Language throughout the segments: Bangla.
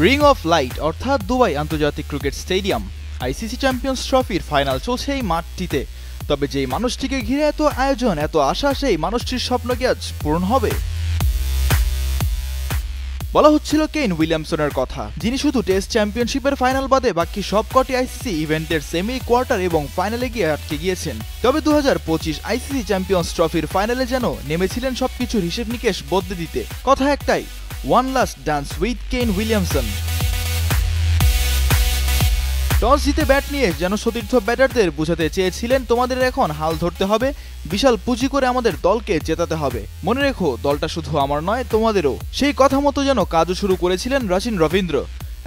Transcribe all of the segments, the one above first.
রিং অফ লাইট অর্থাৎ দুবাই আন্তর্জাতিক ক্রিকেট স্টেডিয়াম আইসিসি চ্যাম্পিয়ন্স ট্রফির ফাইনাল চলছে এই মাঠটিতে। তবে যেই মানুষটিকে ঘিরে এত আয়োজন, এত আশা, সেই মানুষটির স্বপ্ন কি আজ পূরণ হবে? বলা হচ্ছিল কেন উইলিয়ামসনের কথা, যিনি শুধু টেস্ট চ্যাম্পিয়নশিপের ফাইনাল বাদে বাকি সবকটি আইসিসি ইভেন্টের সেমি, কোয়ার্টার এবং ফাইনালে গিয়ে আটকে গিয়েছেন। তবে 2025 আইসিসি চ্যাম্পিয়ন্স ট্রফির ফাইনালে যেন নেমেছিলেন সবকিছুর হিসেব নিকেশ বদলে দিতে। কথা একটাই, one last dance with Kane Williamson. Toss জিতে ব্যাট নিয়ে যেন সতীর্থ ব্যাটারদের বুঝাতে চেয়েছিলেন, তোমাদের এখন হাল ধরতে হবে, বিশাল পুঁজি করে আমাদের দলকে জেতাতে হবে, মনে রেখো দলটা শুধু আমার নয় তোমাদেরও। সেই কথা মতো যেন কাজও শুরু করেছিলেন রচিন রবীন্দ্র।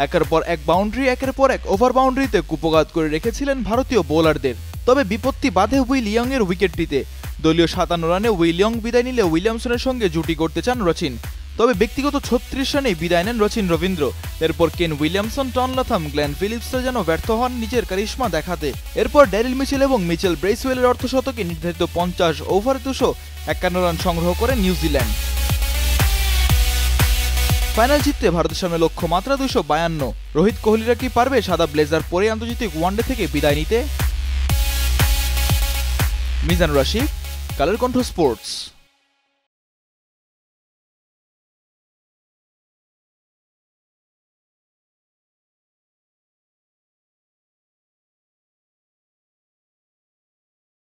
একের পর এক বাউন্ডারি, একের পর এক ওভার বাউন্ডারিতে কুপঘাত করে রেখেছিলেন ভারতীয় বোলারদের। তবে বিপত্তি বাধে উইল ইয়ংয়ের উইকেটটিতে। দলীয় 57 রানে উইল ইয়ং বিদায় নিলে উইলিয়ামসনের সঙ্গে জুটি করতে চান রচিন। তবে ব্যক্তিগত 36 রানেই বিদায় নেন রচিন রবীন্দ্র। এরপর Kane Williamson, Tom Latham, Glenn ফিলিপসরা যেন ব্যর্থ হন নিজের কারিশমা দেখাতে। এরপর ড্যারিল মিচেল এবং মিচেল ব্রেসওয়েলের অর্ধশতকে নির্ধারিত 50 ওভারে 251 রান সংগ্রহ করে নিউজিল্যান্ড। ফাইনাল জিততে ভারতের সামনে লক্ষ্যমাত্রা 252। রোহিত কোহলিরা কি পারবে সাদা ব্লেজার পরে আন্তর্জাতিক ওয়ানডে থেকে বিদায় নিতে? মিজান রাশিদ, কালের কণ্ঠ স্পোর্টস।